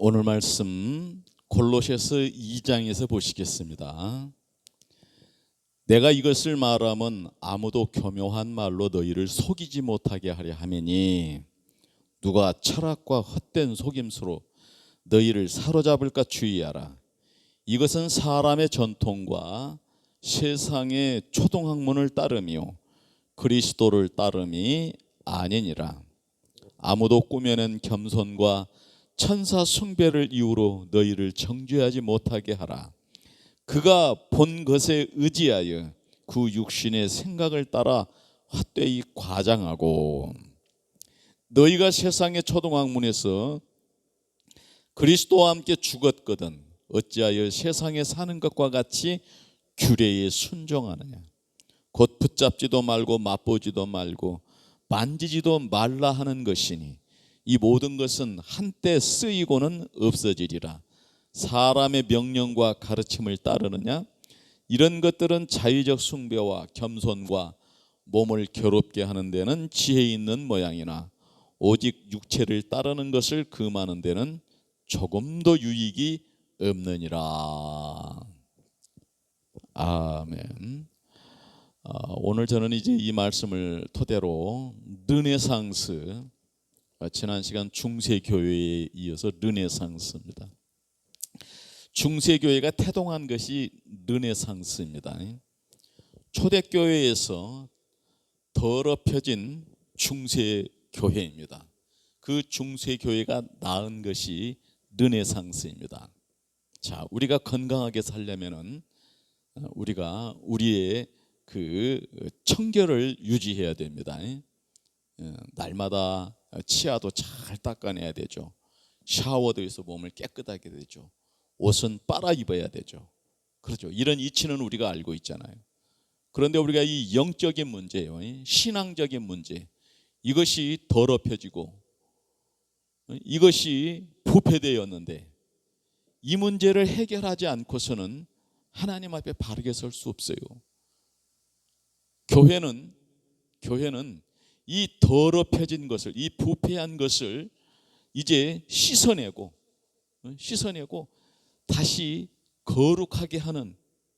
오늘 말씀 골로새서 2장에서 보시겠습니다. 내가 이것을 말하면 아무도 교묘한 말로 너희를 속이지 못하게 하려 하매니 누가 철학과 헛된 속임수로 너희를 사로잡을까 주의하라. 이것은 사람의 전통과 세상의 초등학문을 따르며 그리스도를 따름이 아니니라. 아무도 꾸며낸 겸손과 천사 숭배를 이유로 너희를 정죄하지 못하게 하라. 그가 본 것에 의지하여 그 육신의 생각을 따라 헛되이 과장하고 너희가 세상의 초등학문에서 그리스도와 함께 죽었거든 어찌하여 세상에 사는 것과 같이 규례에 순종하느냐. 곧 붙잡지도 말고 맛보지도 말고 만지지도 말라 하는 것이니 이 모든 것은 한때 쓰이고는 없어지리라. 사람의 명령과 가르침을 따르느냐? 이런 것들은 자의적 숭배와 겸손과 몸을 괴롭게 하는 데는 지혜 있는 모양이나 오직 육체를 따르는 것을 금하는 데는 조금도 유익이 없느니라. 아멘. 오늘 저는 이제 이 말씀을 토대로 르네상스, 지난 시간 중세교회에 이어서 르네상스입니다. 중세교회가 태동한 것이 르네상스입니다. 초대교회에서 더럽혀진 중세교회입니다. 그 중세교회가 낳은 것이 르네상스입니다. 자, 우리가 건강하게 살려면은 우리가 우리의 그 청결을 유지해야 됩니다. 날마다 치아도 잘 닦아내야 되죠. 샤워도 해서 몸을 깨끗하게 되죠. 옷은 빨아 입어야 되죠. 그렇죠. 이런 이치는 우리가 알고 있잖아요. 그런데 우리가 이 영적인 문제요, 신앙적인 문제, 이것이 더럽혀지고 이것이 부패되었는데 이 문제를 해결하지 않고서는 하나님 앞에 바르게 설 수 없어요. 교회는 이 더럽혀진 것을, 이 부패한 것을 이제 씻어내고 다시 거룩하게 하는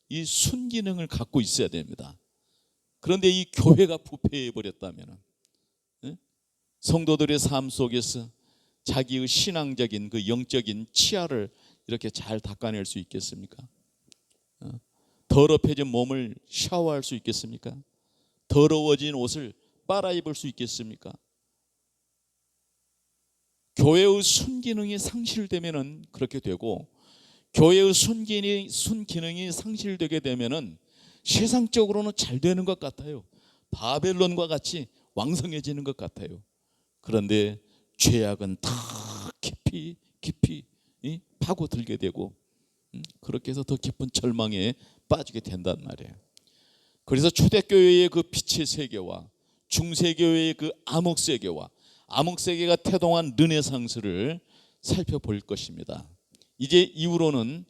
이 순기능을 갖고 있어야 됩니다. 그런데 이 교회가 부패해 버렸다면 성도들의 삶 속에서 자기의 신앙적인 그 영적인 치아를 이렇게 잘 닦아낼 수 있겠습니까? 더럽혀진 몸을 샤워할 수 있겠습니까? 더러워진 옷을 빨아 입을 수 있겠습니까? 교회의 순기능이 상실되면은 그렇게 되고, 교회의 순기능이 상실되게 되면은 세상적으로는 잘 되는 것 같아요. 바벨론과 같이 왕성해지는 것 같아요. 그런데 죄악은 다 깊이 파고들게 되고 그렇게 해서 더 깊은 절망에 빠지게 된단 말이에요. 그래서 초대교회의 그 빛의 세계와 중세교회의 그 암흑세계와 암흑세계가 태동한 르네상스를 살펴볼 것입니다. 이제 이후로는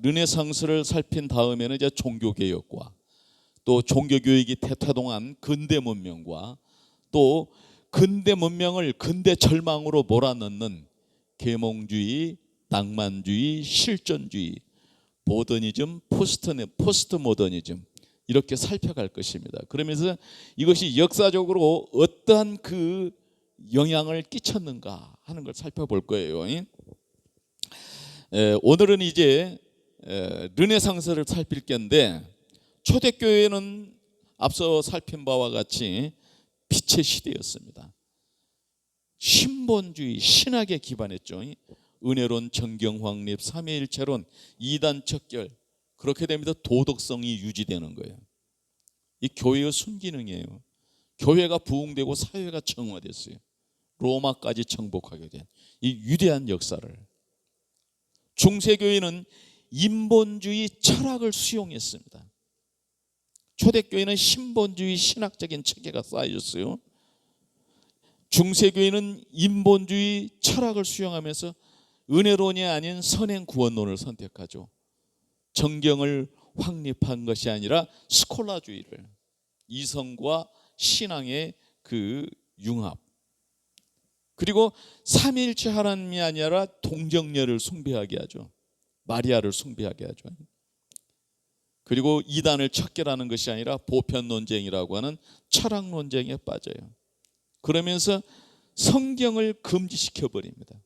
르네상스를 살핀 다음에는 이제 종교개혁과 또 종교교육이 태동한 근대 문명과 또 근대 문명을 근대 절망으로 몰아넣는 계몽주의, 낭만주의, 실존주의, 모더니즘, 포스트 모더니즘, 이렇게 살펴갈 것입니다. 그러면서 이것이 역사적으로 어떠한 그 영향을 끼쳤는가 하는 걸 살펴볼 거예요. 오늘은 이제 르네상스를 살필 건데, 초대교회는 앞서 살핀 바와 같이 빛의 시대였습니다. 신본주의, 신학에 기반했죠. 은혜론, 정경 확립, 삼위일체론, 이단 척결, 그렇게 되면서 도덕성이 유지되는 거예요. 이 교회의 순기능이에요. 교회가 부흥되고 사회가 정화됐어요. 로마까지 정복하게 된 이 위대한 역사를. 중세교회는 인본주의 철학을 수용했습니다. 초대교회는 신본주의 신학적인 체계가 쌓여졌어요. 중세교회는 인본주의 철학을 수용하면서 은혜론이 아닌 선행구원론을 선택하죠. 정경을 확립한 것이 아니라 스콜라주의를, 이성과 신앙의 그 융합, 그리고 삼위일체 하나님이 아니라 동정녀를 숭배하게 하죠. 마리아를 숭배하게 하죠. 그리고 이단을 척결하는 것이 아니라 보편 논쟁이라고 하는 철학 논쟁에 빠져요. 그러면서 성경을 금지시켜 버립니다.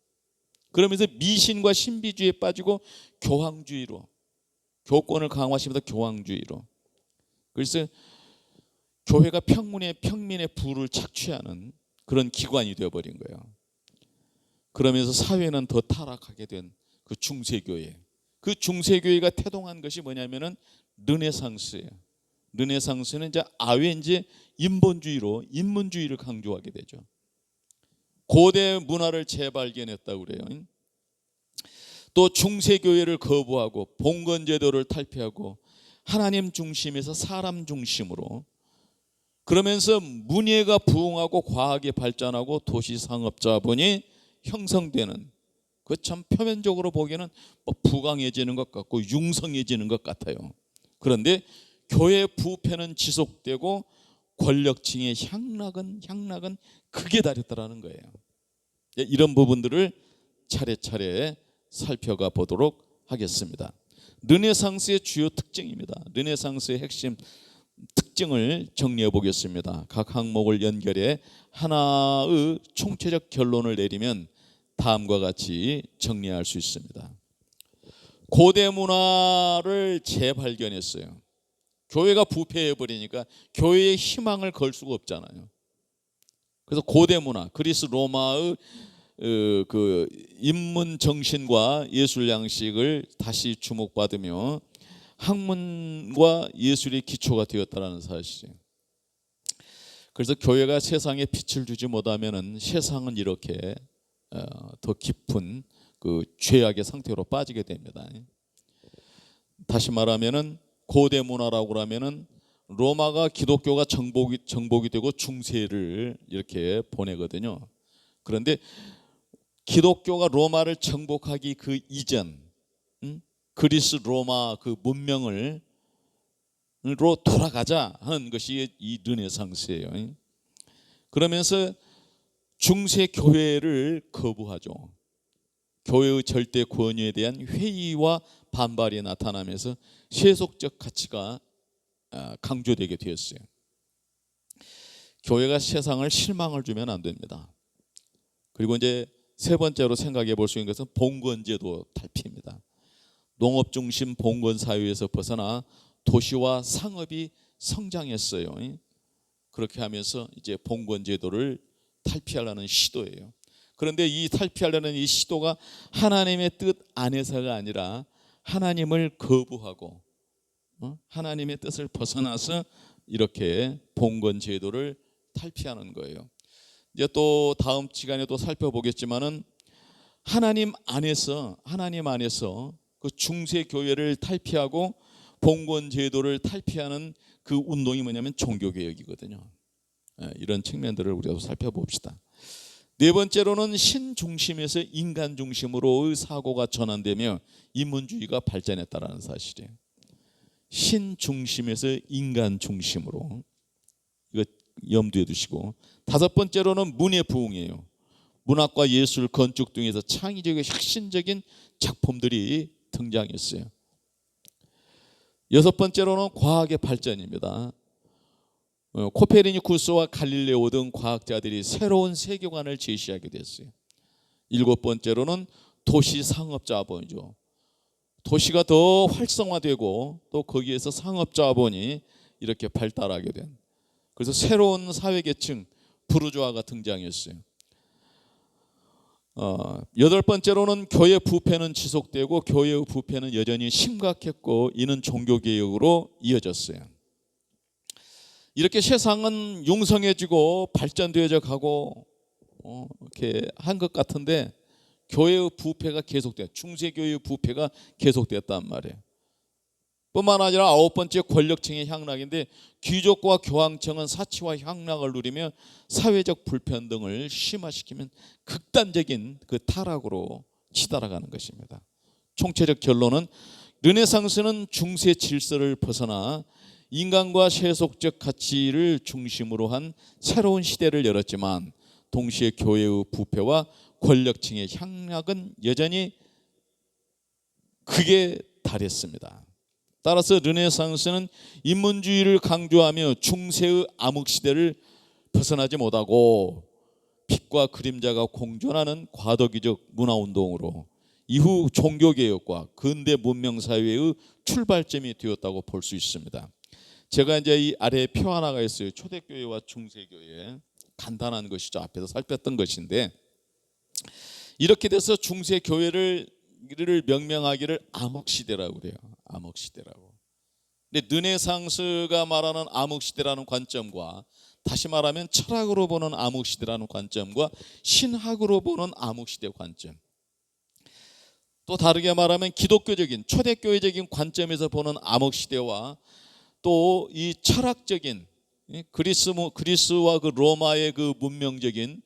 그러면서 미신과 신비주의에 빠지고 교황주의로, 교권을 강화시키면서 교황주의로. 그래서 교회가 평민의 부를 착취하는 그런 기관이 되어버린 거예요. 그러면서 사회는 더 타락하게 된 그 중세교회. 그 중세교회가 태동한 것이 뭐냐면은 르네상스예요. 르네상스는 이제 아외 인본주의를 강조하게 되죠. 고대 문화를 재발견했다고 그래요. 또 중세교회를 거부하고 봉건제도를 탈피하고 하나님 중심에서 사람 중심으로, 그러면서 문예가 부흥하고 과학이 발전하고 도시 상업자본이 형성되는, 그 참 표면적으로 보기에는 부강해지는 것 같고 융성해지는 것 같아요. 그런데 교회 부패는 지속되고 권력층의 향락은 극에 달했다라는 거예요. 이런 부분들을 차례차례 살펴가 보도록 하겠습니다. 르네상스의 주요 특징입니다. 르네상스의 핵심 특징을 정리해 보겠습니다. 각 항목을 연결해 하나의 총체적 결론을 내리면 다음과 같이 정리할 수 있습니다. 고대 문화를 재발견했어요. 교회가 부패해 버리니까 교회에 희망을 걸 수가 없잖아요. 그래서 고대 문화, 그리스 로마의 그 인문 정신과 예술 양식을 다시 주목받으며 학문과 예술의 기초가 되었다는 사실이에요. 그래서 교회가 세상에 빛을 주지 못하면은 세상은 이렇게 더 깊은 그 죄악의 상태로 빠지게 됩니다. 다시 말하면은 고대 문화라고 하면은 로마가 기독교가 정복이 되고 중세를 이렇게 보내거든요. 그런데 기독교가 로마를 정복하기 그 이전, 그리스 로마 그 문명으로 돌아가자 하는 것이 이 르네상스예요. 그러면서 중세 교회를 거부하죠. 교회의 절대 권위에 대한 회의와 반발이 나타나면서 세속적 가치가 강조되게 되었어요. 교회가 세상을 실망을 주면 안 됩니다. 그리고 이제 세 번째로 생각해 볼 수 있는 것은 봉건제도 탈피입니다. 농업 중심 봉건 사회에서 벗어나 도시와 상업이 성장했어요. 그렇게 하면서 이제 봉건제도를 탈피하려는 시도예요. 그런데 이 탈피하려는 이 시도가 하나님의 뜻 안에서가 아니라 하나님을 거부하고 하나님의 뜻을 벗어나서 이렇게 봉건제도를 탈피하는 거예요. 이제 또 다음 시간에 또 살펴보겠지만은 하나님 안에서 그 중세 교회를 탈피하고 봉건 제도를 탈피하는 그 운동이 뭐냐면 종교 개혁이거든요. 이런 측면들을 우리가 살펴봅시다. 네 번째로는 신 중심에서 인간 중심으로의 사고가 전환되며 인문주의가 발전했다라는 사실이에요. 신 중심에서 인간 중심으로, 이거 염두에 두시고. 다섯 번째로는 문예 부흥이에요. 문학과 예술, 건축 등에서 창의적이고 혁신적인 작품들이 등장했어요. 여섯 번째로는 과학의 발전입니다. 코페르니쿠스와 갈릴레오 등 과학자들이 새로운 세계관을 제시하게 됐어요. 일곱 번째로는 도시 상업자본이죠. 도시가 더 활성화되고 또 거기에서 상업자본이 이렇게 발달하게 된, 그래서 새로운 사회계층 부르주아가 등장했어요. 여덟 번째로는 교회 부패는 지속되고 교회의 부패는 여전히 심각했고 이는 종교개혁으로 이어졌어요. 이렇게 세상은 융성해지고 발전되어져 가고 이렇게 한 것 같은데 교회의 부패가 계속돼, 중세교회의 부패가 계속됐단 말이에요. 뿐만 아니라 아홉 번째 권력층의 향락인데 귀족과 교황층은 사치와 향락을 누리며 사회적 불평등을 심화시키면 극단적인 그 타락으로 치달아가는 것입니다. 총체적 결론은 르네상스는 중세 질서를 벗어나 인간과 세속적 가치를 중심으로 한 새로운 시대를 열었지만 동시에 교회의 부패와 권력층의 향락은 여전히 극에 달했습니다. 따라서 르네상스는 인문주의를 강조하며 중세의 암흑시대를 벗어나지 못하고 빛과 그림자가 공존하는 과도기적 문화운동으로 이후 종교개혁과 근대 문명사회의 출발점이 되었다고 볼 수 있습니다. 제가 이제 이 아래에 표 하나가 있어요. 초대교회와 중세교회, 간단한 것이죠. 앞에서 살폈던 것인데, 이렇게 돼서 중세교회를 명명하기를 암흑시대라고 그래요. 암흑시대라고. 근데 르네상스가 말하는 암흑시대라는 관점과, 다시 말하면 철학으로 보는 암흑시대라는 관점과 신학으로 보는 암흑시대 관점, 또 다르게 말하면 기독교적인 초대교회적인 관점에서 보는 암흑시대와 또 이 철학적인 그리스와 그 로마의 그 문명적인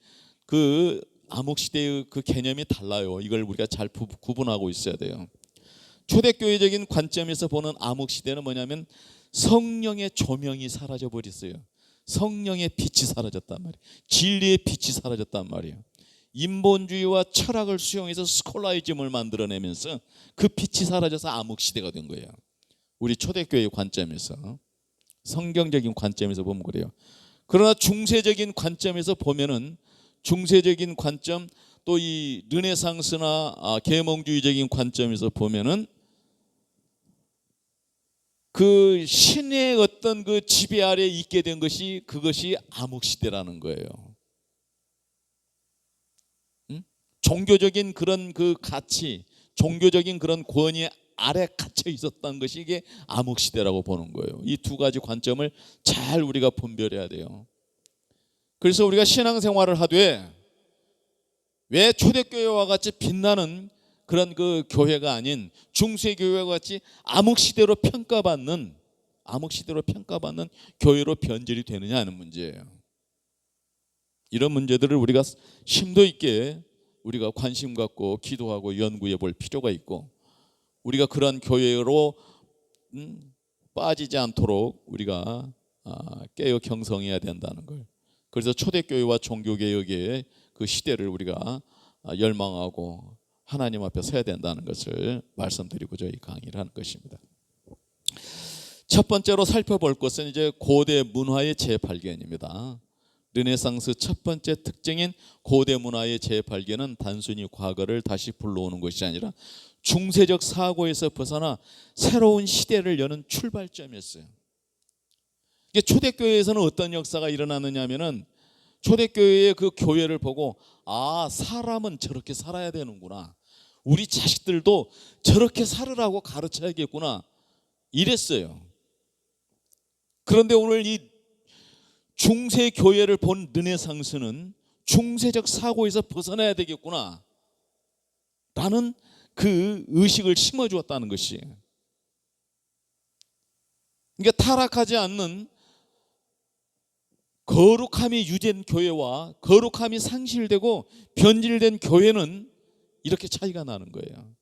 그 암흑시대의 그 개념이 달라요. 이걸 우리가 잘 구분하고 있어야 돼요. 초대교회적인 관점에서 보는 암흑시대는 뭐냐면 성령의 조명이 사라져 버렸어요. 성령의 빛이 사라졌단 말이에요. 진리의 빛이 사라졌단 말이에요. 인본주의와 철학을 수용해서 스콜라이즘을 만들어내면서 그 빛이 사라져서 암흑시대가 된 거예요. 우리 초대교회의 관점에서, 성경적인 관점에서 보면 그래요. 그러나 중세적인 관점에서 보면은, 중세적인 관점, 또 이 르네상스나 계몽주의적인 관점에서 보면은 그 신의 어떤 그 지배 아래 있게 된 것이, 그것이 암흑시대라는 거예요. 종교적인 그런 그 가치, 종교적인 그런 권위 아래 갇혀 있었던 것이 이게 암흑시대라고 보는 거예요. 이 두 가지 관점을 잘 우리가 분별해야 돼요. 그래서 우리가 신앙생활을 하되 왜 초대교회와 같이 빛나는 그런 그 교회가 아닌 중세교회와 같이 암흑시대로 평가받는 교회로 변질이 되느냐 하는 문제예요. 이런 문제들을 우리가 심도 있게 우리가 관심 갖고 기도하고 연구해 볼 필요가 있고, 우리가 그런 교회로 빠지지 않도록 우리가 깨어 경성해야 된다는 걸. 그래서 초대교회와 종교개혁의 그 시대를 우리가 열망하고 하나님 앞에 서야 된다는 것을 말씀드리고자 이 강의를 하는 것입니다. 첫 번째로 살펴볼 것은 이제 고대 문화의 재발견입니다. 르네상스 첫 번째 특징인 고대 문화의 재발견은 단순히 과거를 다시 불러오는 것이 아니라 중세적 사고에서 벗어나 새로운 시대를 여는 출발점이었어요. 이게 초대교회에서는 어떤 역사가 일어나느냐 하면은, 초대교회의 그 교회를 보고 사람은 저렇게 살아야 되는구나, 우리 자식들도 저렇게 살으라고 가르쳐야겠구나, 이랬어요. 그런데 오늘 이 중세 교회를 본 르네상스는 중세적 사고에서 벗어나야 되겠구나 라는 그 의식을 심어주었다는 것이에요. 그러니까 타락하지 않는 거룩함이 유지된 교회와 거룩함이 상실되고 변질된 교회는 이렇게 차이가 나는 거예요.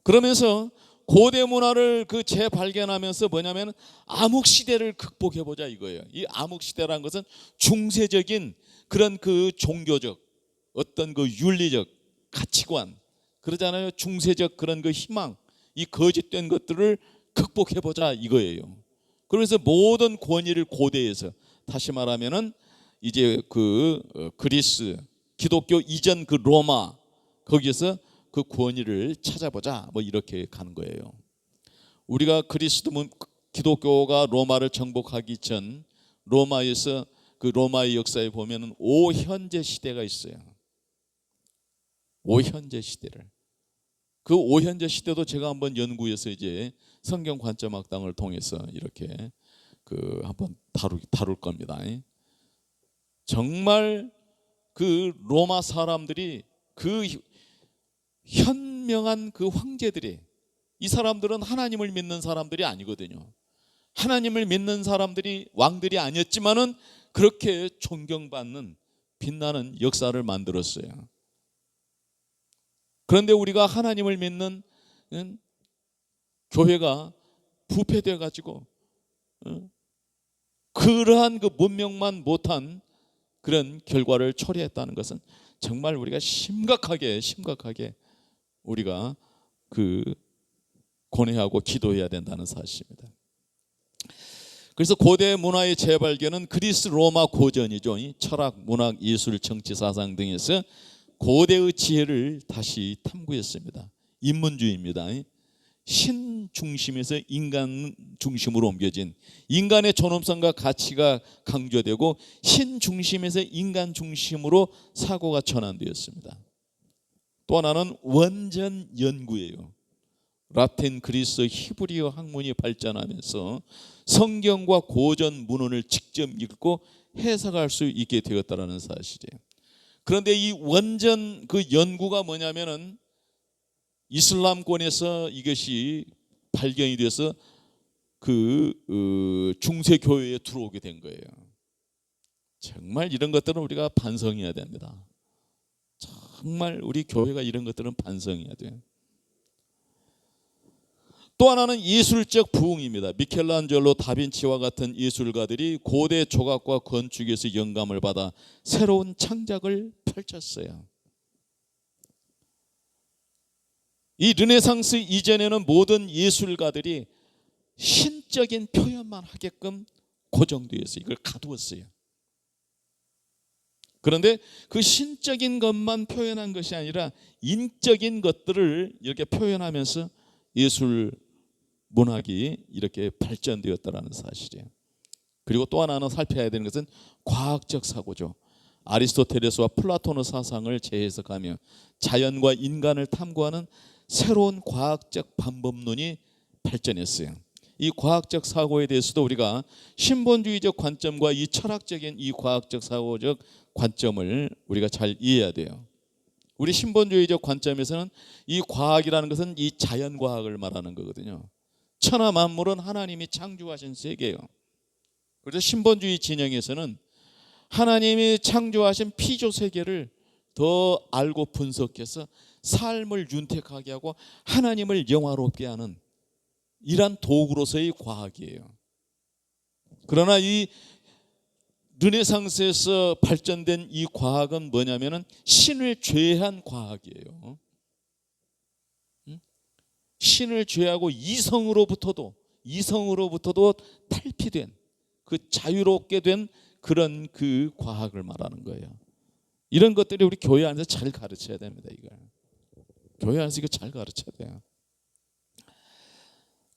그러면서 고대 문화를 그 재발견하면서 뭐냐면 암흑시대를 극복해보자 이거예요. 이 암흑시대라는 것은 중세적인 그런 그 종교적 어떤 그 윤리적 가치관, 그러잖아요. 중세적 그런 그 희망, 이 거짓된 것들을 극복해보자 이거예요. 그래서 모든 권위를 고대에서, 다시 말하면은 이제 그 그리스, 기독교 이전 그 로마, 거기에서 그 권위를 찾아보자, 뭐 이렇게 가는 거예요. 우리가 기독교가 로마를 정복하기 전 로마에서 그 로마의 역사에 보면은 오현제 시대가 있어요. 오현제 시대를, 그 오현제 시대도 제가 한번 연구해서 이제 성경 관점 학당을 통해서 이렇게 그 한번 다룰 겁니다. 정말 그 로마 사람들이, 그 현명한 그 황제들이, 이 사람들은 하나님을 믿는 사람들이 아니거든요. 하나님을 믿는 사람들이 왕들이 아니었지만은 그렇게 존경받는 빛나는 역사를 만들었어요. 그런데 우리가 하나님을 믿는 교회가 부패돼 가지고 그러한 그 문명만 못한 그런 결과를 초래했다는 것은 정말 우리가 심각하게 우리가 고뇌하고 기도해야 된다는 사실입니다. 그래서 고대 문화의 재발견은 그리스 로마 고전이죠. 철학, 문학, 예술, 정치, 사상 등에서 고대의 지혜를 다시 탐구했습니다. 인문주의입니다. 신 중심에서 인간 중심으로 옮겨진, 인간의 존엄성과 가치가 강조되고 신 중심에서 인간 중심으로 사고가 전환되었습니다. 또 하나는 원전 연구예요. 라틴, 그리스, 히브리어 학문이 발전하면서 성경과 고전 문헌을 직접 읽고 해석할 수 있게 되었다는 사실이에요. 그런데 이 원전 연구가 뭐냐면은 이슬람권에서 이것이 발견이 돼서 중세 교회에 들어오게 된 거예요. 정말 이런 것들은 우리가 반성해야 됩니다. 정말 우리 교회가 이런 것들은 반성해야 돼요. 또 하나는 예술적 부흥입니다. 미켈란젤로, 다빈치와 같은 예술가들이 고대 조각과 건축에서 영감을 받아 새로운 창작을 펼쳤어요. 이 르네상스 이전에는 모든 예술가들이 신적인 표현만 하게끔 고정되어 있어요. 이걸 가두었어요. 그런데 그 신적인 것만 표현한 것이 아니라 인적인 것들을 이렇게 표현하면서 예술 문학이 이렇게 발전되었다는 사실이에요. 그리고 또 하나는 살펴야 되는 것은 과학적 사고죠. 아리스토텔레스와 플라톤의 사상을 재해석하며 자연과 인간을 탐구하는 새로운 과학적 방법론이 발전했어요. 이 과학적 사고에 대해서도 우리가 신본주의적 관점과 이 철학적인 이 과학적 사고적 관점을 우리가 잘 이해해야 돼요. 우리 신본주의적 관점에서는 이 과학이라는 것은 이 자연과학을 말하는 거거든요. 천하 만물은 하나님이 창조하신 세계예요. 그래서 신본주의 진영에서는 하나님이 창조하신 피조 세계를 더 알고 분석해서 삶을 윤택하게 하고 하나님을 영화롭게 하는 이러한 도구로서의 과학이에요. 그러나 이 르네상스에서 발전된 이 과학은 뭐냐면은 신을 제외한 과학이에요. 신을 제외하고 이성으로부터도 탈피된 자유롭게 된 그런 과학을 말하는 거예요. 이런 것들이 우리 교회 안에서 잘 가르쳐야 됩니다. 이걸 교회 안에서 이거 잘 가르쳐야 돼요.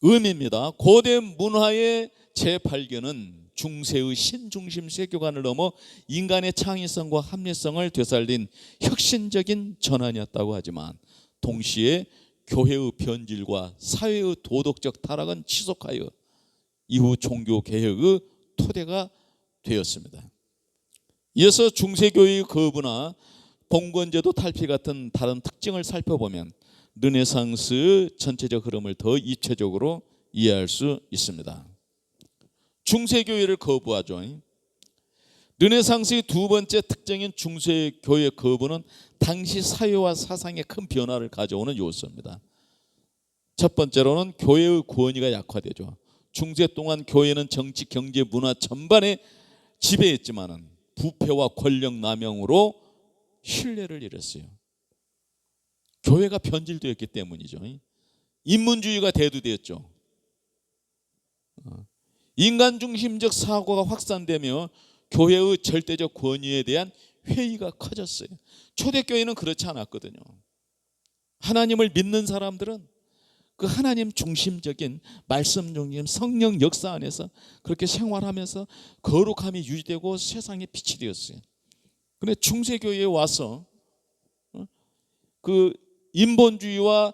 의미입니다. 고대 문화의 재발견은 중세의 신중심 세계관을 넘어 인간의 창의성과 합리성을 되살린 혁신적인 전환이었다고 하지만 동시에 교회의 변질과 사회의 도덕적 타락은 지속하여 이후 종교 개혁의 토대가 되었습니다. 이어서 중세교회의 거부나 봉건제도 탈피 같은 다른 특징을 살펴보면 르네상스 전체적 흐름을 더 입체적으로 이해할 수 있습니다. 중세교회를 거부하죠. 르네상스의 두 번째 특징인 중세교회 거부는 당시 사회와 사상에 큰 변화를 가져오는 요소입니다. 첫 번째로는 교회의 권위가 약화되죠. 중세 동안 교회는 정치, 경제, 문화 전반에 지배했지만은 부패와 권력 남용으로 신뢰를 잃었어요. 교회가 변질되었기 때문이죠. 인문주의가 대두되었죠. 인간 중심적 사고가 확산되며 교회의 절대적 권위에 대한 회의가 커졌어요. 초대교회는 그렇지 않았거든요. 하나님을 믿는 사람들은 그 하나님 중심적인 말씀 중심 성령 역사 안에서 그렇게 생활하면서 거룩함이 유지되고 세상에 빛이 되었어요. 그런데 중세교회에 와서 인본주의와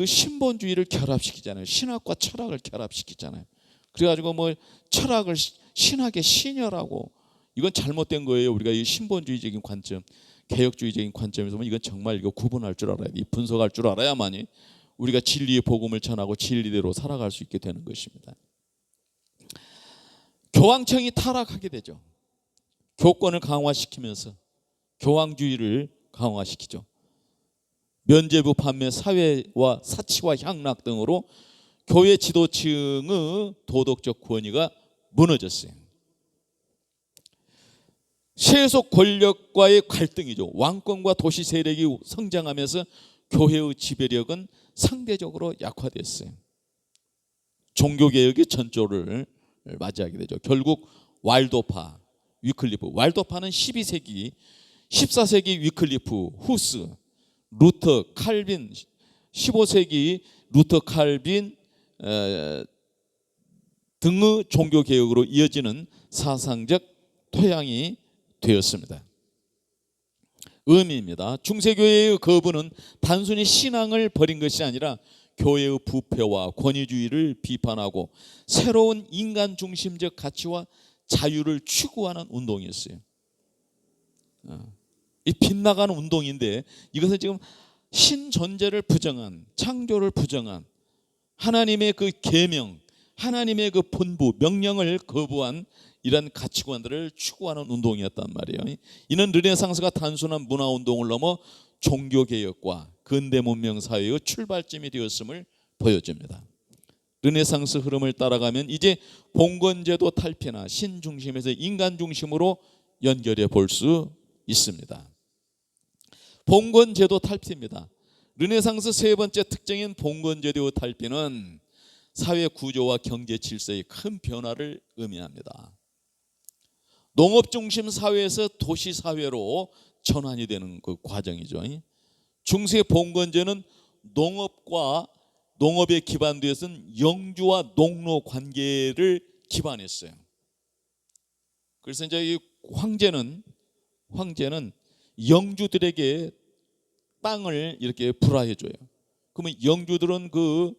신본주의를 결합시키잖아요. 신학과 철학을 결합시키잖아요. 그래가지고 철학을 신학의 신여라고, 이건 잘못된 거예요. 우리가 이 신본주의적인 관점, 개혁주의적인 관점에서 보면 이건 정말 이거 구분할 줄 알아야 돼. 분석할 줄 알아야만이 우리가 진리의 복음을 전하고 진리대로 살아갈 수 있게 되는 것입니다. 교황청이 타락하게 되죠. 교권을 강화시키면서 교황주의를 강화시키죠. 면죄부 판매, 사회와 사치와 향락 등으로 교회 지도층의 도덕적 권위가 무너졌어요. 세속 권력과의 갈등이죠. 왕권과 도시 세력이 성장하면서 교회의 지배력은 상대적으로 약화됐어요. 종교개혁의 전조를 맞이하게 되죠. 결국 왈도파, 위클리프, 왈도파는 12세기, 14세기 위클리프, 후스, 루터, 칼빈, 15세기 루터, 칼빈 등의 종교개혁으로 이어지는 사상적 토양이 되었습니다. 의미입니다. 중세교회의 거부는 단순히 신앙을 버린 것이 아니라 교회의 부패와 권위주의를 비판하고 새로운 인간 중심적 가치와 자유를 추구하는 운동이었어요. 이 빗나가는 운동인데 이것은 지금 신존재를 부정한, 창조를 부정한 하나님의 그 계명, 하나님의 그 본부, 명령을 거부한 이런 가치관들을 추구하는 운동이었단 말이에요. 이는 르네상스가 단순한 문화운동을 넘어 종교개혁과 근대 문명 사회의 출발점이 되었음을 보여줍니다. 르네상스 흐름을 따라가면 이제 봉건제도 탈피나 신중심에서 인간 중심으로 연결해 볼 수 있습니다. 봉건제도 탈피입니다. 르네상스 세 번째 특징인 봉건제도 탈피는 사회 구조와 경제 질서의 큰 변화를 의미합니다. 농업 중심 사회에서 도시 사회로 전환이 되는 그 과정이죠. 중세 봉건제는 농업에 기반되어서는 영주와 농노 관계를 기반했어요. 그래서 이제 이 황제는 영주들에게 땅을 이렇게 불화해 줘요. 그러면 영주들은 그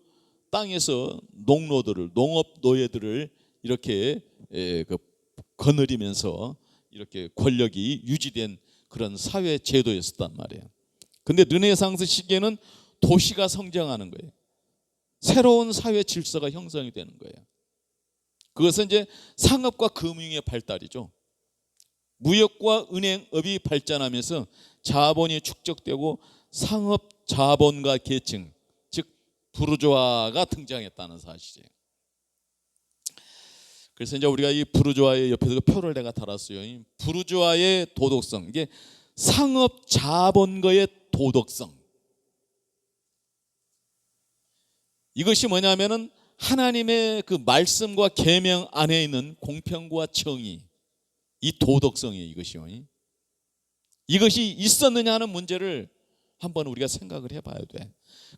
땅에서 농노들을, 농업 노예들을 이렇게 거느리면서 이렇게 권력이 유지된 그런 사회 제도였었단 말이에요. 근데 르네상스 시기에는 도시가 성장하는 거예요. 새로운 사회 질서가 형성이 되는 거예요. 그것은 이제 상업과 금융의 발달이죠. 무역과 은행업이 발전하면서 자본이 축적되고 상업 자본가 계층, 즉 부르주아가 등장했다는 사실이에요. 그래서 이제 우리가 이 부르주아의 옆에서 표를 내가 달았어요. 부르주아의 도덕성, 이게 상업 자본가의 도덕성. 이것이 뭐냐면은 하나님의 그 말씀과 계명 안에 있는 공평과 정의, 이 도덕성이에요. 이것이요. 이것이 있었느냐 하는 문제를 한번 우리가 생각을 해봐야 돼.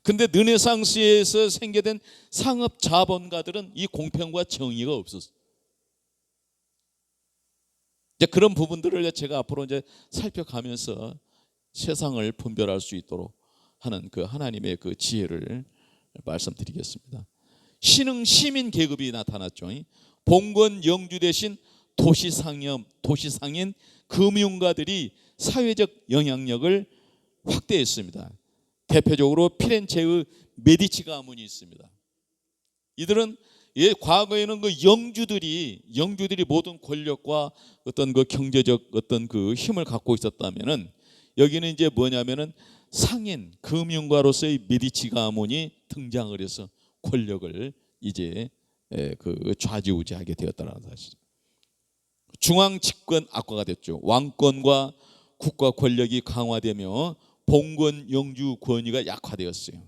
근데 르네상스에서 생겨된 상업 자본가들은 이 공평과 정의가 없었어. 이제 그런 부분들을 제가 앞으로 이제 살펴가면서 세상을 분별할 수 있도록 하는 그 하나님의 그 지혜를 말씀드리겠습니다. 신흥 시민 계급이 나타났죠. 봉건 영주 대신 도시상인 금융가들이 사회적 영향력을 확대했습니다. 대표적으로 피렌체의 메디치 가문이 있습니다. 이들은 과거에는 그 영주들이 모든 권력과 어떤 그 경제적 어떤 그 힘을 갖고 있었다면은 여기는 이제 뭐냐면은 상인 금융가로서의 메디치 가문이 등장을 해서 권력을 이제 그 좌지우지하게 되었다는 사실. 중앙 집권 악화가 됐죠. 왕권과 국가 권력이 강화되며 봉건 영주 권위가 약화되었어요.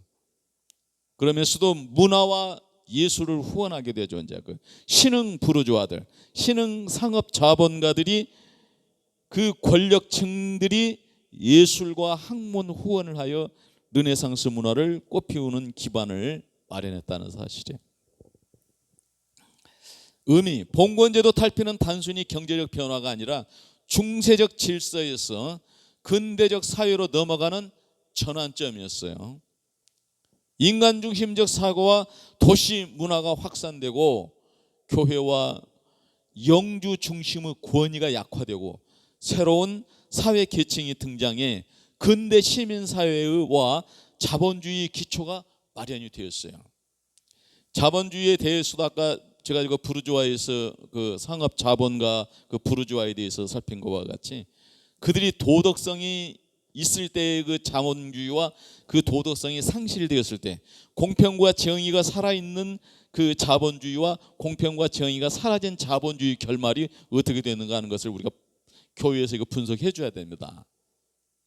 그러면서도 문화와 예술을 후원하게 되죠. 이제 그 신흥 부르주아들, 신흥 상업 자본가들이 그 권력층들이 예술과 학문 후원을 하여 르네상스 문화를 꽃피우는 기반을 마련했다는 사실이에요. 의미, 봉건제도 탈피는 단순히 경제적 변화가 아니라 중세적 질서에서 근대적 사회로 넘어가는 전환점이었어요. 인간 중심적 사고와 도시 문화가 확산되고 교회와 영주 중심의 권위가 약화되고 새로운 사회 계층이 등장해 근대 시민 사회와 자본주의 기초가 마련이 되었어요. 자본주의에 대해서도 아까 제가 이거 부르주아에서 그 상업 자본가 그 부르주아에 대해서 살핀 것과 같이 그들이 도덕성이 있을 때의 그 자본주의와 그 도덕성이 상실되었을 때 공평과 정의가 살아있는 그 자본주의와 공평과 정의가 사라진 자본주의 결말이 어떻게 되는가 하는 것을 우리가 교회에서 이거 분석해 줘야 됩니다.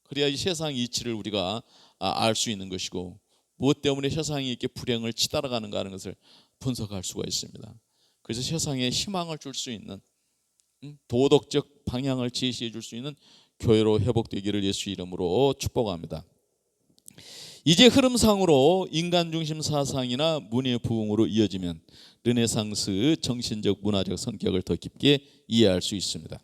그래야 이 세상 이치를 우리가 알 수 있는 것이고, 무엇 때문에 세상이 이렇게 불행을 치달아가는가 하는 것을 분석할 수가 있습니다. 그래서 세상에 희망을 줄 수 있는, 도덕적 방향을 제시해 줄 수 있는 교회로 회복되기를 예수 이름으로 축복합니다. 이제 흐름상으로 인간 중심 사상이나 문예 부흥으로 이어지면 르네상스 정신적 문화적 성격을 더 깊게 이해할 수 있습니다.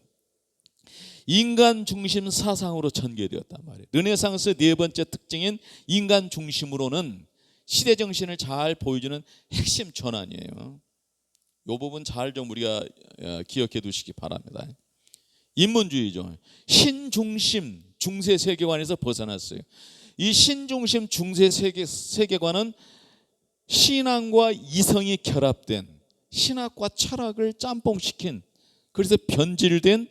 인간 중심 사상으로 전개되었단 말이에요. 르네상스 네 번째 특징인 인간 중심으로는 시대 정신을 잘 보여주는 핵심 전환이에요. 이 부분 잘 좀 우리가 기억해 두시기 바랍니다. 인문주의죠. 신중심 중세 세계관에서 벗어났어요. 이 신중심 중세 세계관은 신앙과 이성이 결합된, 신학과 철학을 짬뽕시킨, 그래서 변질된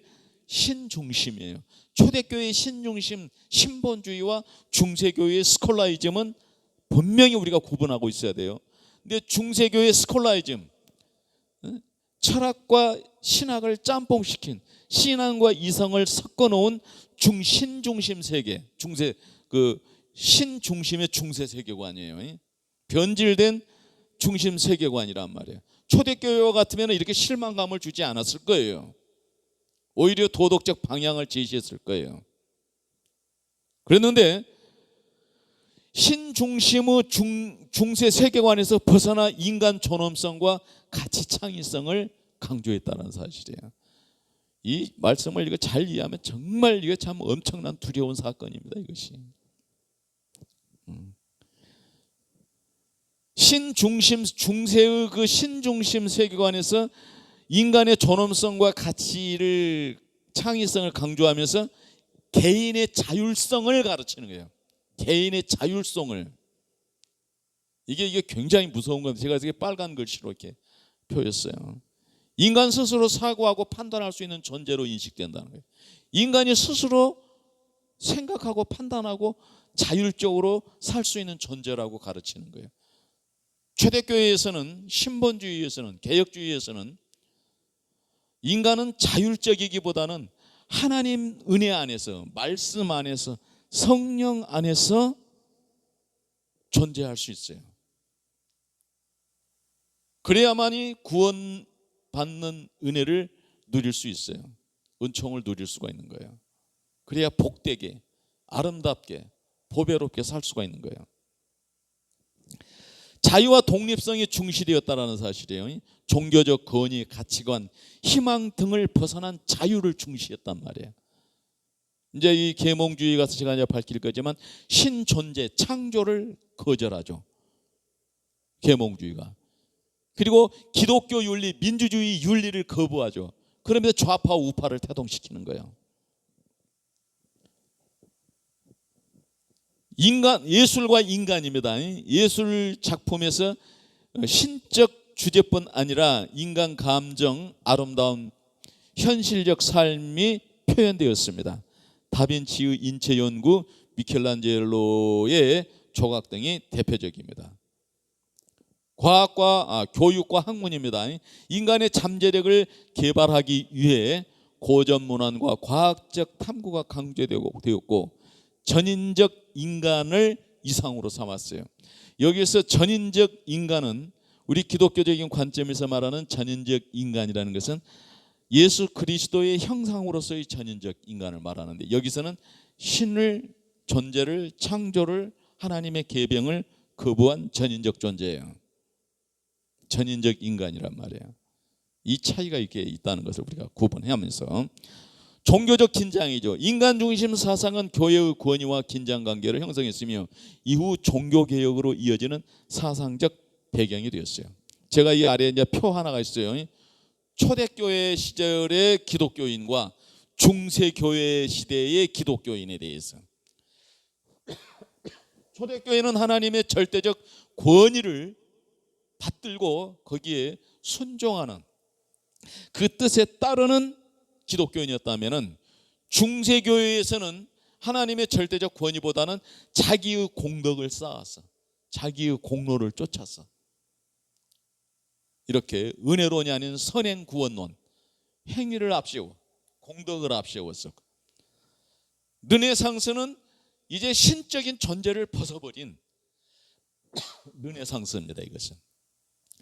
신중심이에요. 초대교회의 신중심, 신본주의와 중세교회의 스콜라이즘은 분명히 우리가 구분하고 있어야 돼요. 근데 중세교회의 스콜라이즘, 철학과 신학을 짬뽕시킨, 신앙과 이성을 섞어놓은 신중심 세계, 신중심의 중세 세계관이에요. 변질된 중심 세계관이란 말이에요. 초대교회와 같으면 이렇게 실망감을 주지 않았을 거예요. 오히려 도덕적 방향을 제시했을 거예요. 그랬는데 신중심의 중세 세계관에서 벗어나 인간 존엄성과 가치 창의성을 강조했다는 사실이에요. 이 말씀을 이거 잘 이해하면 정말 이게 참 엄청난 두려운 사건입니다. 이것이 신중심 중세의 그 신중심 세계관에서 인간의 존엄성과 가치를 창의성을 강조하면서 개인의 자율성을 가르치는 거예요. 개인의 자율성을. 이게 굉장히 무서운 건데 제가 이렇게 빨간 글씨로 이렇게 표했어요. 인간 스스로 사고하고 판단할 수 있는 존재로 인식된다는 거예요. 인간이 스스로 생각하고 판단하고 자율적으로 살 수 있는 존재라고 가르치는 거예요. 초대교회에서는, 신본주의에서는, 개혁주의에서는 인간은 자율적이기보다는 하나님 은혜 안에서, 말씀 안에서, 성령 안에서 존재할 수 있어요. 그래야만이 구원받는 은혜를 누릴 수 있어요. 은총을 누릴 수가 있는 거예요. 그래야 복되게, 아름답게, 보배롭게 살 수가 있는 거예요. 자유와 독립성이 중시되었다는 사실이에요. 종교적 권위, 가치관, 희망 등을 벗어난 자유를 중시했단 말이에요. 이제 이 계몽주의 가서 제가 이제 밝힐 거지만 신존재, 창조를 거절하죠. 계몽주의가. 그리고 기독교 윤리, 민주주의 윤리를 거부하죠. 그러면서 좌파 우파를 태동시키는 거예요. 예술과 인간입니다. 예술 작품에서 신적 주제뿐 아니라 인간 감정, 아름다운 현실적 삶이 표현되었습니다. 다빈치의 인체 연구, 미켈란젤로의 조각 등이 대표적입니다. 과학과 교육과 학문입니다. 인간의 잠재력을 개발하기 위해 고전문헌과 과학적 탐구가 강조되었고 전인적 인간을 이상으로 삼았어요. 여기서 전인적 인간은 우리 기독교적인 관점에서 말하는 전인적 인간이라는 것은 예수 그리스도의 형상으로서의 전인적 인간을 말하는데, 여기서는 신을, 존재를, 창조를, 하나님의 계명을 거부한 전인적 존재예요. 전인적 인간이란 말이에요. 이 차이가 이렇게 있다는 것을 우리가 구분하면서, 종교적 긴장이죠. 인간 중심 사상은 교회의 권위와 긴장 관계를 형성했으며 이후 종교개혁으로 이어지는 사상적 배경이 되었어요. 제가 이 아래에 이제 표 하나가 있어요. 초대교회 시절의 기독교인과 중세교회 시대의 기독교인에 대해서. 초대교회는 하나님의 절대적 권위를 받들고 거기에 순종하는, 그 뜻에 따르는 기독교인이었다면, 중세교회에서는 하나님의 절대적 권위보다는 자기의 공덕을 쌓아서, 자기의 공로를 쫓아서 이렇게 은혜론이 아닌 선행 구원론, 행위를 앞세우고 공덕을 앞세웠어. 르네상스는 이제 신적인 존재를 벗어버린 르네상스입니다. 이것은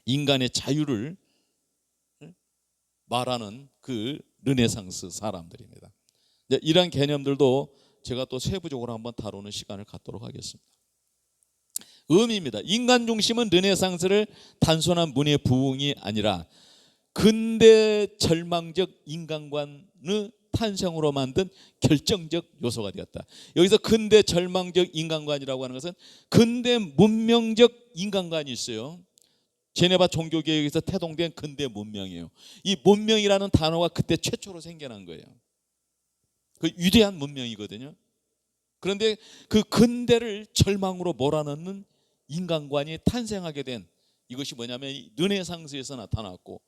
인간의 자유를 말하는 그 르네상스 사람들입니다. 이러한 개념들도 제가 또 세부적으로 한번 다루는 시간을 갖도록 하겠습니다. 의미입니다. 인간 중심은 르네상스를 단순한 문의 부흥이 아니라 근대 절망적 인간관의 탄생으로 만든 결정적 요소가 되었다. 여기서 근대 절망적 인간관이라고 하는 것은 근대 문명적 인간관이 있어요. 제네바 종교개혁에서 태동된 근대 문명이에요. 이 문명이라는 단어가 그때 최초로 생겨난 거예요. 그 위대한 문명이거든요. 그런데 그 근대를 절망으로 몰아넣는 인간관이 탄생하게 된 이것이 뭐냐면 이 르네상스에서 나타났고,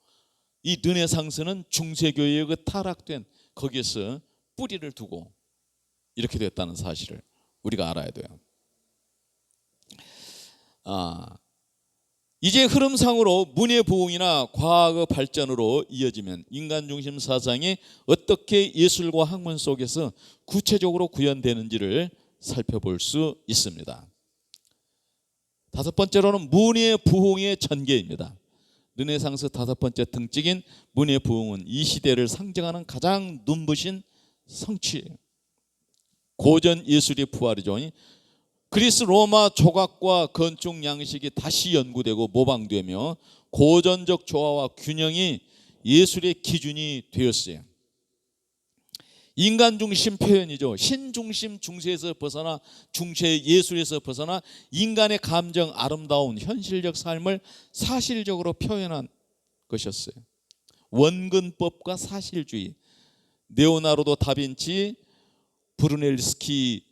이 르네상스는 중세교회의 그 타락된 거기에서 뿌리를 두고 이렇게 됐다는 사실을 우리가 알아야 돼요. 이제 흐름상으로 문의 부흥이나 과학의 발전으로 이어지면 인간 중심 사상이 어떻게 예술과 학문 속에서 구체적으로 구현되는지를 살펴볼 수 있습니다. 다섯 번째로는 문의 부흥의 전개입니다. 르네상스 다섯 번째 등찍인 문의 부흥은 이 시대를 상징하는 가장 눈부신 성취예요. 고전 예술의 부활이죠. 그리스 로마 조각과 건축 양식이 다시 연구되고 모방되며 고전적 조화와 균형이 예술의 기준이 되었어요. 인간 중심 표현이죠. 신 중심 중세에서 벗어나 중세 예술에서 벗어나 인간의 감정, 아름다운 현실적 삶을 사실적으로 표현한 것이었어요. 원근법과 사실주의, 레오나르도 다빈치, 브루넬스키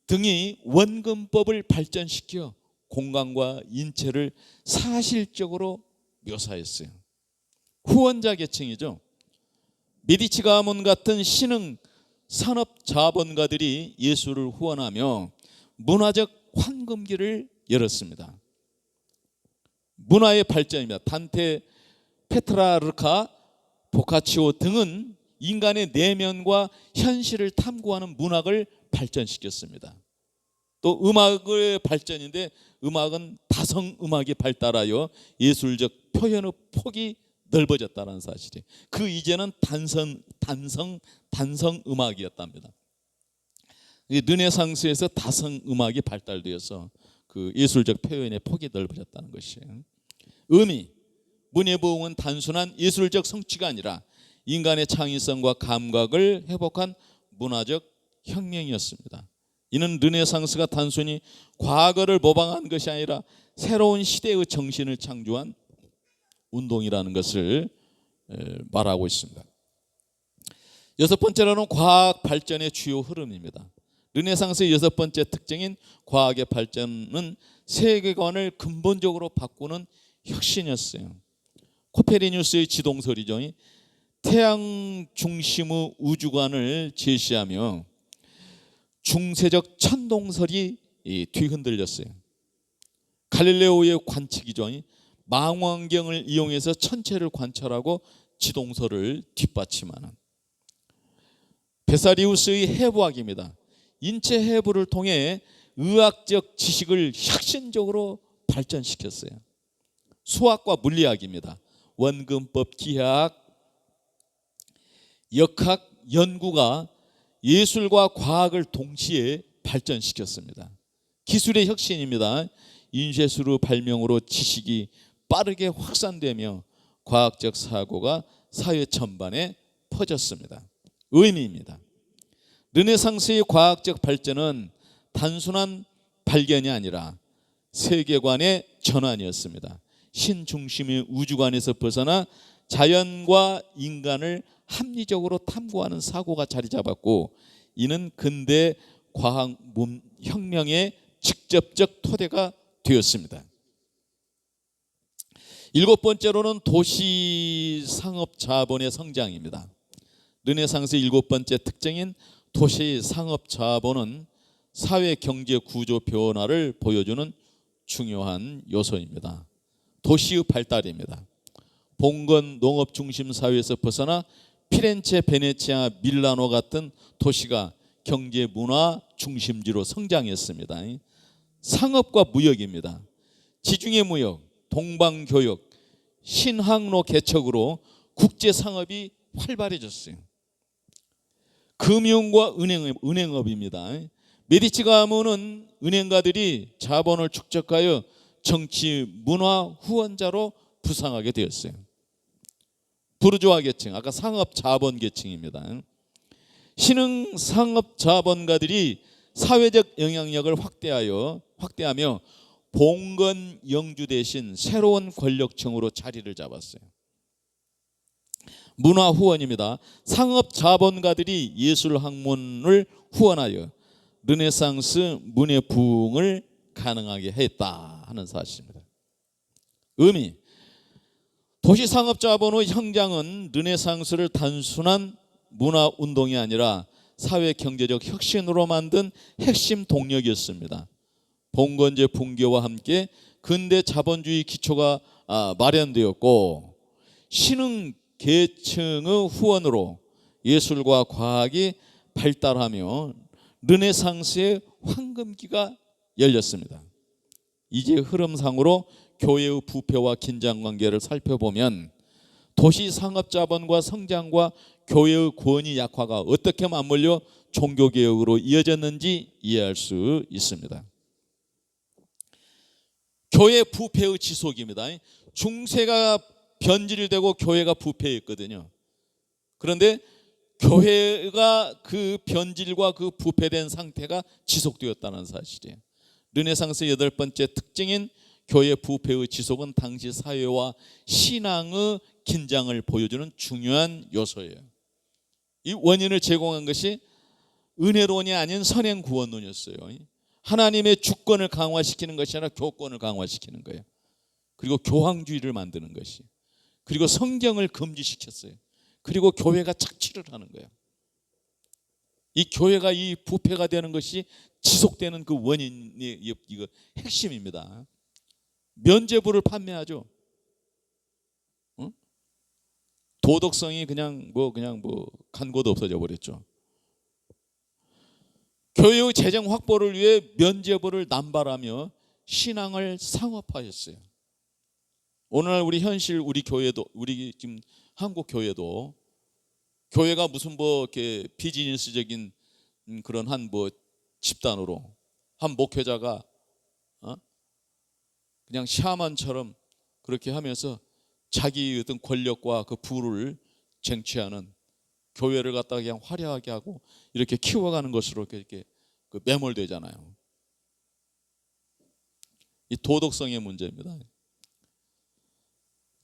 등이 원근법을 발전시켜 공간과 인체를 사실적으로 묘사했어요. 후원자 계층이죠. 메디치 가문 같은 신흥 산업 자본가들이 예술을 후원하며 문화적 황금기를 열었습니다. 문화의 발전입니다. 단테, 페트라르카, 보카치오 등은 인간의 내면과 현실을 탐구하는 문학을 발전시켰습니다. 또 음악의 발전인데 음악은 다성음악이 발달하여 예술적 표현의 폭이 넓어졌다는 사실이, 그 이제는 단성 음악이었답니다. 르네상스에서 다성 음악이 발달되어서 그 예술적 표현의 폭이 넓어졌다는 것이에요. 의미, 문의 부흥은 단순한 예술적 성취가 아니라 인간의 창의성과 감각을 회복한 문화적 혁명이었습니다. 이는 르네상스가 단순히 과거를 모방한 것이 아니라 새로운 시대의 정신을 창조한 운동이라는 것을 말하고 있습니다. 여섯 번째로는 과학 발전의 주요 흐름입니다. 르네상스의 여섯 번째 특징인 과학의 발전은 세계관을 근본적으로 바꾸는 혁신이었어요. 코페르니쿠스의 지동설이죠. 태양 중심의 우주관을 제시하며 중세적 천동설이 뒤흔들렸어요. 갈릴레오의 관측이죠. 망원경을 이용해서 천체를 관찰하고 지동설을 뒷받침하는 베사리우스의 해부학입니다. 인체 해부를 통해 의학적 지식을 혁신적으로 발전시켰어요. 수학과 물리학입니다. 원근법, 기하학, 역학 연구가 예술과 과학을 동시에 발전시켰습니다. 기술의 혁신입니다. 인쇄술의 발명으로 지식이 빠르게 확산되며 과학적 사고가 사회 전반에 퍼졌습니다. 의미입니다. 르네상스의 과학적 발전은 단순한 발견이 아니라 세계관의 전환이었습니다. 신중심의 우주관에서 벗어나 자연과 인간을 합리적으로 탐구하는 사고가 자리 잡았고, 이는 근대 과학 혁명의 직접적 토대가 되었습니다. 일곱 번째로는 도시 상업 자본의 성장입니다. 르네상스의 일곱 번째 특징인 도시 상업 자본은 사회 경제 구조 변화를 보여주는 중요한 요소입니다. 도시의 발달입니다. 봉건 농업 중심 사회에서 벗어나 피렌체, 베네치아, 밀라노 같은 도시가 경제 문화 중심지로 성장했습니다. 상업과 무역입니다. 지중해 무역, 동방 교역, 신항로 개척으로 국제 상업이 활발해졌어요. 금융과 은행업입니다. 메디치 가문은 은행가들이 자본을 축적하여 정치, 문화 후원자로 부상하게 되었어요. 부르주아 계층, 아까 상업 자본 계층입니다. 신흥 상업 자본가들이 사회적 영향력을 확대하며 봉건 영주 대신 새로운 권력층으로 자리를 잡았어요. 문화 후원입니다. 상업 자본가들이 예술 학문을 후원하여 르네상스 문예 부흥을 가능하게 했다 하는 사실입니다. 의미, 도시 상업 자본의 성장은 르네상스를 단순한 문화 운동이 아니라 사회 경제적 혁신으로 만든 핵심 동력이었습니다. 봉건제 붕괴와 함께 근대 자본주의 기초가 마련되었고, 신흥 계층의 후원으로 예술과 과학이 발달하며 르네상스의 황금기가 열렸습니다. 이제 흐름상으로 교회의 부패와 긴장관계를 살펴보면 도시 상업자본과 성장과 교회의 권위 약화가 어떻게 맞물려 종교개혁으로 이어졌는지 이해할 수 있습니다. 교회 부패의 지속입니다. 중세가 변질되고 교회가 부패했거든요. 그런데 교회가 그 변질과 그 부패된 상태가 지속되었다는 사실이에요. 르네상스의 8번째 특징인 교회 부패의 지속은 당시 사회와 신앙의 긴장을 보여주는 중요한 요소예요. 이 원인을 제공한 것이 은혜론이 아닌 선행구원론이었어요. 하나님의 주권을 강화시키는 것이 아니라 교권을 강화시키는 거예요. 그리고 교황주의를 만드는 것이, 그리고 성경을 금지시켰어요. 그리고 교회가 착취를 하는 거예요. 이 교회가 이 부패가 되는 것이 지속되는 그 원인이 이거 핵심입니다. 면죄부를 판매하죠. 도덕성이 그냥 간고도 없어져 버렸죠. 교회의 재정 확보를 위해 면죄부를 남발하며 신앙을 상업화했어요. 오늘날 우리 현실 우리 교회도, 우리 지금 한국 교회도, 교회가 무슨 이렇게 비즈니스적인 그런 한 집단으로 한 목회자가 그냥 샤만처럼 그렇게 하면서 자기 어떤 권력과 그 부를 쟁취하는, 교회를 갖다가 그냥 화려하게 하고 이렇게 키워가는 것으로 이렇게 매몰되잖아요. 이 도덕성의 문제입니다.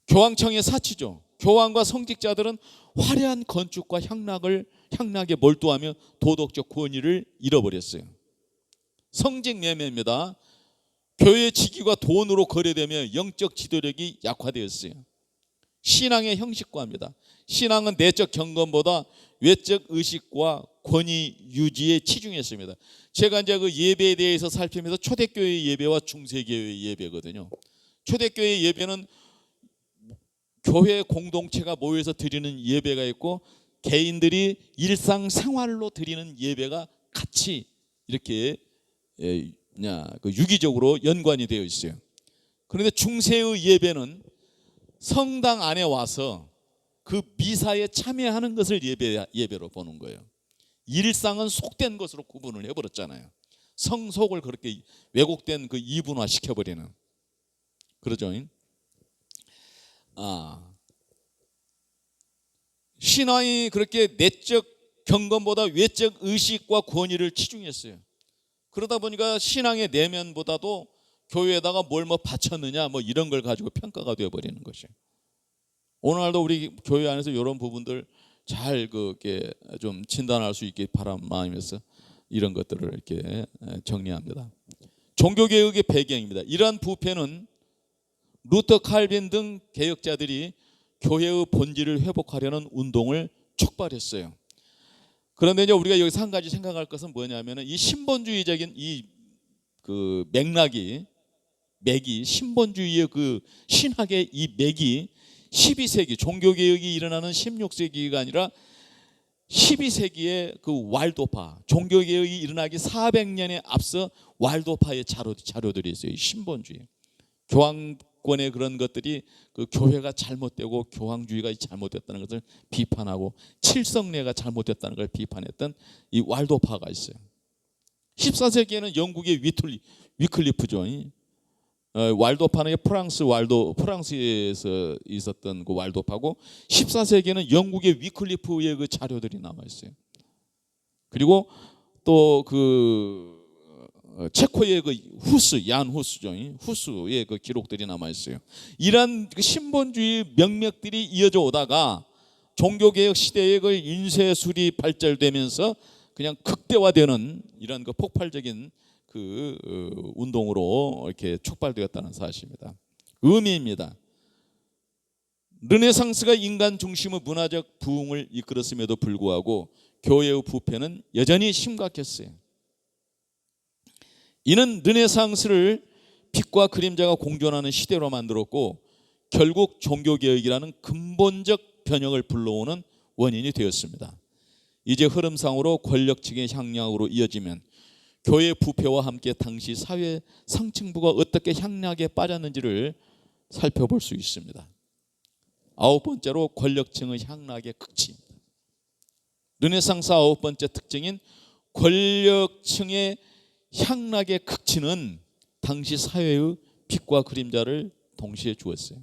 교황청의 사치죠. 교황과 성직자들은 화려한 건축과 향락에 몰두하며 도덕적 권위를 잃어버렸어요. 성직 매매입니다. 교회 직위가 돈으로 거래되며 영적 지도력이 약화되었어요. 신앙의 형식화입니다. 신앙은 내적 경건보다 외적 의식과 권위 유지에 치중했습니다. 제가 이제 그 예배에 대해서 살피면서 초대교회 예배와 중세교회 예배거든요. 초대교회 예배는 교회 공동체가 모여서 드리는 예배가 있고, 개인들이 일상생활로 드리는 예배가 같이 이렇게 유기적으로 연관이 되어 있어요. 그런데 중세의 예배는 성당 안에 와서 그 미사에 참여하는 것을 예배로 보는 거예요. 일상은 속된 것으로 구분을 해버렸잖아요. 성속을 그렇게 왜곡된 그 이분화 시켜버리는, 그러죠. 신앙이 그렇게 내적 경건보다 외적 의식과 권위를 치중했어요. 그러다 보니까 신앙의 내면보다도 교회에다가 뭘 바쳤느냐 이런 걸 가지고 평가가 되어버리는 것이에요. 오늘날도 우리 교회 안에서 이런 부분들 잘 그렇게 좀 진단할 수 있게 바라면서 이런 것들을 이렇게 정리합니다. 종교개혁의 배경입니다. 이러한 부패는 루터, 칼빈 등 개혁자들이 교회의 본질을 회복하려는 운동을 촉발했어요. 그런데 이제 우리가 여기서 한 가지 생각할 것은 뭐냐면은 이 신본주의적인 그 맥이 신본주의의 그 신학의 이 맥이 12세기 종교개혁이 일어나는 16세기가 아니라 12세기에 그 왈도파 종교개혁이 일어나기 400년에 앞서 왈도파의 자료들이 있어요. 신본주의 교황권의 그런 것들이 그 교회가 잘못되고 교황주의가 잘못됐다는 것을 비판하고 칠성례가 잘못됐다는 걸 비판했던 이 왈도파가 있어요. 14세기에는 영국의 위클리프죠. 왈도파는 프랑스에서 있었던 그 왈도파고 14세기에는 영국의 위클리프의 그 자료들이 남아 있어요. 그리고 또 그 체코의 그 얀 후스죠. 후스의 그 기록들이 남아 있어요. 이런 그 신본주의 명맥들이 이어져 오다가 종교개혁 시대의 그 인쇄술이 발달되면서 그냥 극대화되는 이런 그 폭발적인 그 운동으로 이렇게 촉발되었다는 사실입니다. 의미입니다. 르네상스가 인간 중심의 문화적 부흥을 이끌었음에도 불구하고 교회의 부패는 여전히 심각했어요. 이는 르네상스를 빛과 그림자가 공존하는 시대로 만들었고 결국 종교개혁이라는 근본적 변혁을 불러오는 원인이 되었습니다. 이제 흐름상으로 권력층의 향락으로 이어지면 교회 부패와 함께 당시 사회 상층부가 어떻게 향락에 빠졌는지를 살펴볼 수 있습니다. 9번째로 권력층의 향락의 극치입니다. 르네상스 9번째 특징인 권력층의 향락의 극치는 당시 사회의 빛과 그림자를 동시에 주었어요.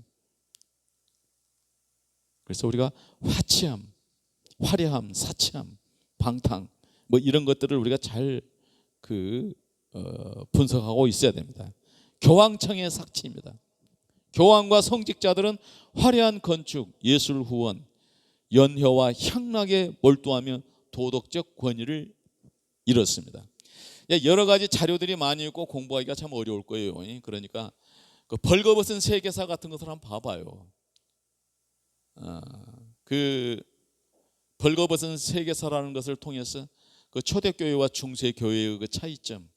그래서 우리가 화치함, 화려함, 사치함, 방탕 뭐 이런 것들을 우리가 잘 분석하고 있어야 됩니다. 교황청의 삭치입니다. 교황과 성직자들은 화려한 건축, 예술 후원, 연회와 향락에 몰두하며 도덕적 권위를 잃었습니다. 여러 가지 자료들이 많이 있고 공부하기가 참 어려울 거예요. 그러니까 그 벌거벗은 세계사 같은 것을 한번 봐봐요. 그 벌거벗은 세계사라는 것을 통해서 그 초대교회와 중세교회의 그 차이점,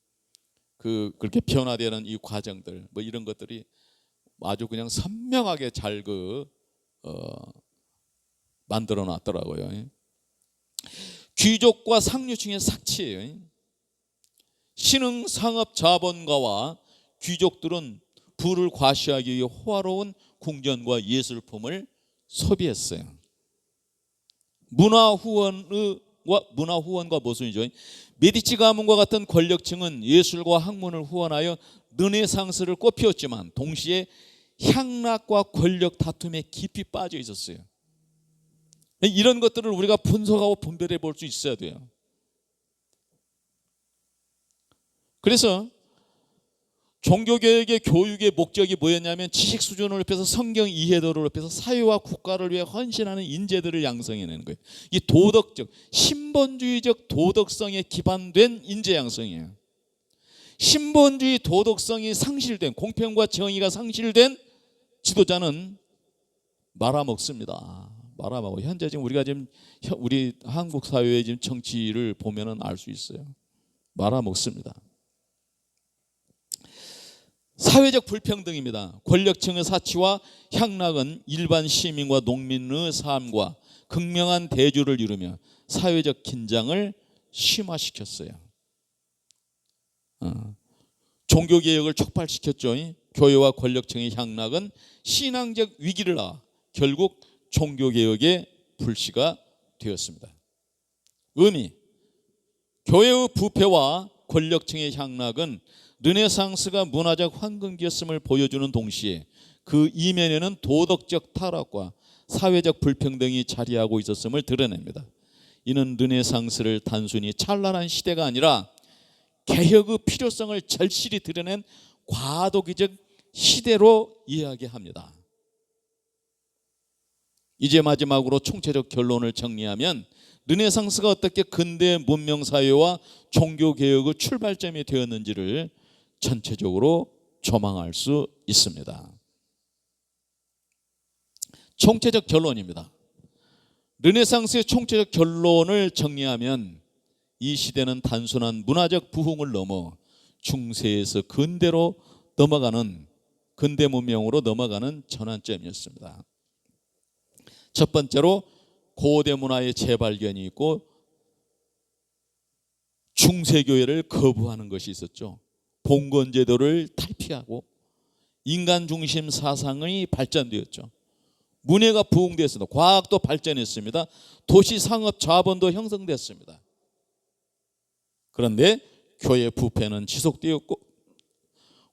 그렇게 변화되는 이 과정들, 뭐 이런 것들이 아주 그냥 선명하게 잘 만들어 놨더라고요. 귀족과 상류층의 삭치예요. 신흥 상업 자본가와 귀족들은 부를 과시하기 위해 호화로운 궁전과 예술품을 소비했어요. 문화 후원과 모순이죠. 메디치 가문과 같은 권력층은 예술과 학문을 후원하여 르네상스를 꽃피웠지만 동시에 향락과 권력 다툼에 깊이 빠져 있었어요. 이런 것들을 우리가 분석하고 분별해 볼 수 있어야 돼요. 그래서 종교개혁의 교육의 목적이 뭐였냐면 지식 수준을 높여서 성경 이해도를 높여서 사회와 국가를 위해 헌신하는 인재들을 양성해내는 거예요. 이 도덕적, 신본주의적 도덕성에 기반된 인재 양성이에요. 신본주의 도덕성이 상실된, 공평과 정의가 상실된 지도자는 말아먹습니다. 말아먹어. 현재 지금 우리 한국 사회의 지금 정치를 보면은 알 수 있어요. 말아먹습니다. 사회적 불평등입니다. 권력층의 사치와 향락은 일반 시민과 농민의 삶과 극명한 대조를 이루며 사회적 긴장을 심화시켰어요. 종교개혁을 촉발시켰죠. 교회와 권력층의 향락은 신앙적 위기를 낳아 결국 종교개혁의 불씨가 되었습니다. 의미, 교회의 부패와 권력층의 향락은 르네상스가 문화적 황금기였음을 보여주는 동시에 그 이면에는 도덕적 타락과 사회적 불평등이 자리하고 있었음을 드러냅니다. 이는 르네상스를 단순히 찬란한 시대가 아니라 개혁의 필요성을 절실히 드러낸 과도기적 시대로 이야기합니다. 이제 마지막으로 총체적 결론을 정리하면 르네상스가 어떻게 근대 문명사회와 종교개혁의 출발점이 되었는지를 전체적으로 조망할 수 있습니다. 총체적 결론입니다. 르네상스의 총체적 결론을 정리하면 이 시대는 단순한 문화적 부흥을 넘어 중세에서 근대로 넘어가는, 근대 문명으로 넘어가는 전환점이었습니다. 첫 번째로 고대 문화의 재발견이 있고 중세교회를 거부하는 것이 있었죠. 봉건제도를 탈피하고 인간 중심 사상이 발전되었죠. 문예가 부흥되었습니다. 과학도 발전했습니다. 도시 상업 자본도 형성됐습니다. 그런데 교회 부패는 지속되었고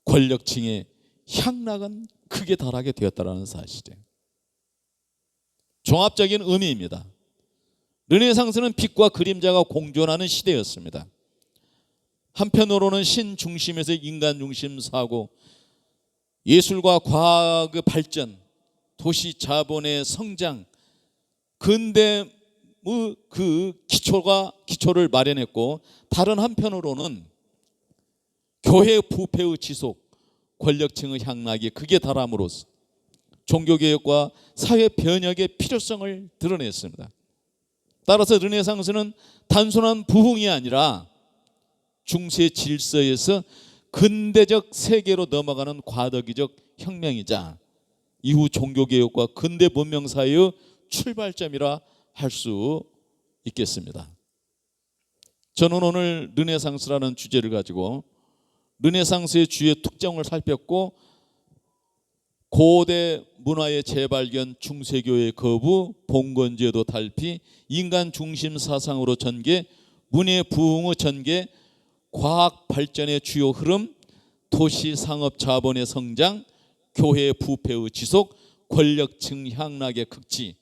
권력층의 향락은 크게 달하게 되었다는 사실이에요. 종합적인 의미입니다. 르네상스는 빛과 그림자가 공존하는 시대였습니다. 한편으로는 신 중심에서 인간 중심 사고, 예술과 과학의 발전, 도시 자본의 성장, 근대의 그 기초를 마련했고, 다른 한편으로는 교회 부패의 지속, 권력층의 향락이 극에 달함으로써 종교개혁과 사회 변혁의 필요성을 드러냈습니다. 따라서 르네상스는 단순한 부흥이 아니라 중세 질서에서 근대적 세계로 넘어가는 과도기적 혁명이자 이후 종교개혁과 근대 문명 사이의 출발점이라 할 수 있겠습니다. 저는 오늘 르네상스라는 주제를 가지고 르네상스의 주요 특징을 살폈고, 고대 문화의 재발견, 중세교의 거부, 봉건제도 탈피, 인간 중심 사상으로 전개, 문예 부흥의 전개, 과학 발전의 주요 흐름, 도시 상업 자본의 성장, 교회 부패의 지속, 권력층 향락의 극치,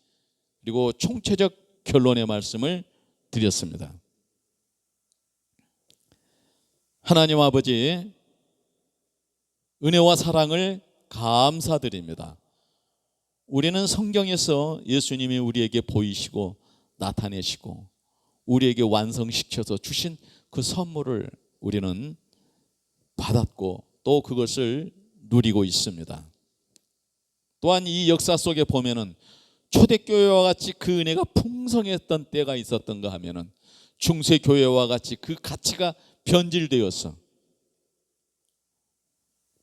그리고 총체적 결론의 말씀을 드렸습니다. 하나님 아버지, 은혜와 사랑을 감사드립니다. 우리는 성경에서 예수님이 우리에게 보이시고 나타내시고 우리에게 완성시켜서 주신 그 선물을 우리는 받았고 또 그것을 누리고 있습니다. 또한 이 역사 속에 보면은 초대교회와 같이 그 은혜가 풍성했던 때가 있었던가 하면은 중세교회와 같이 그 가치가 변질되어서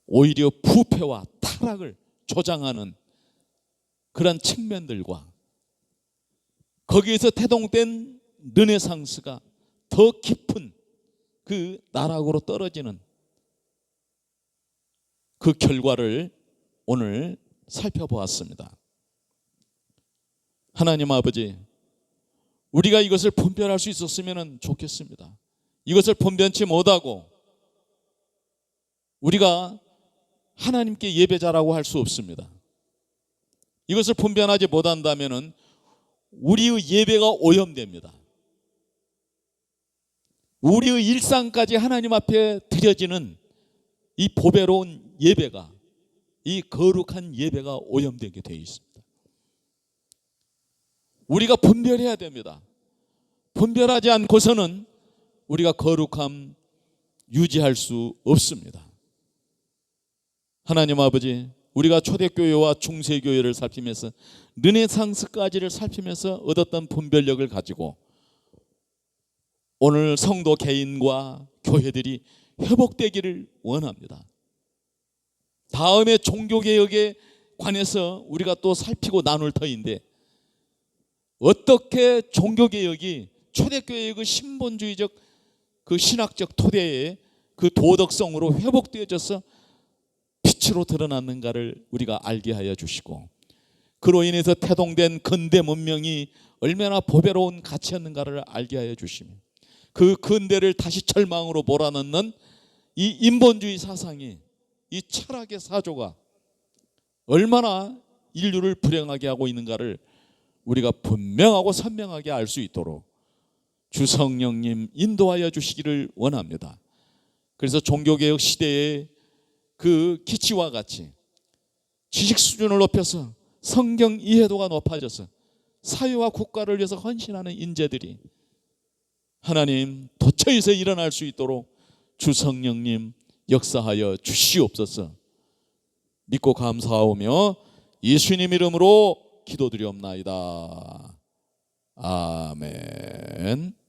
오히려 부패와 타락을 조장하는 그런 측면들과 거기에서 태동된 르네상스가 더 깊은 그 나락으로 떨어지는 그 결과를 오늘 살펴보았습니다. 하나님 아버지, 우리가 이것을 분별할 수 있었으면 좋겠습니다. 이것을 분별치 못하고 우리가 하나님께 예배자라고 할 수 없습니다. 이것을 분별하지 못한다면 우리의 예배가 오염됩니다. 우리의 일상까지 하나님 앞에 드려지는 이 보배로운 예배가, 이 거룩한 예배가 오염되게 되어 있습니다. 우리가 분별해야 됩니다. 분별하지 않고서는 우리가 거룩함 유지할 수 없습니다. 하나님 아버지, 우리가 초대교회와 중세교회를 살피면서 르네상스까지를 살피면서 얻었던 분별력을 가지고 오늘 성도 개인과 교회들이 회복되기를 원합니다. 다음에 종교개혁에 관해서 우리가 또 살피고 나눌 터인데, 어떻게 종교개혁이 초대교회의 그 신본주의적 그 신학적 토대의 그 도덕성으로 회복되어져서 빛으로 드러났는가를 우리가 알게 하여 주시고, 그로 인해서 태동된 근대 문명이 얼마나 보배로운 가치였는가를 알게 하여 주시며, 그 근대를 다시 절망으로 몰아넣는 이 인본주의 사상이, 이 철학의 사조가 얼마나 인류를 불행하게 하고 있는가를 우리가 분명하고 선명하게 알 수 있도록 주 성령님 인도하여 주시기를 원합니다. 그래서 종교개혁 시대의 그 기치와 같이 지식 수준을 높여서 성경 이해도가 높아져서 사회와 국가를 위해서 헌신하는 인재들이 하나님 도처에서 일어날 수 있도록 주 성령님 역사하여 주시옵소서. 믿고 감사하오며 예수님 이름으로 기도드리옵나이다. 아멘.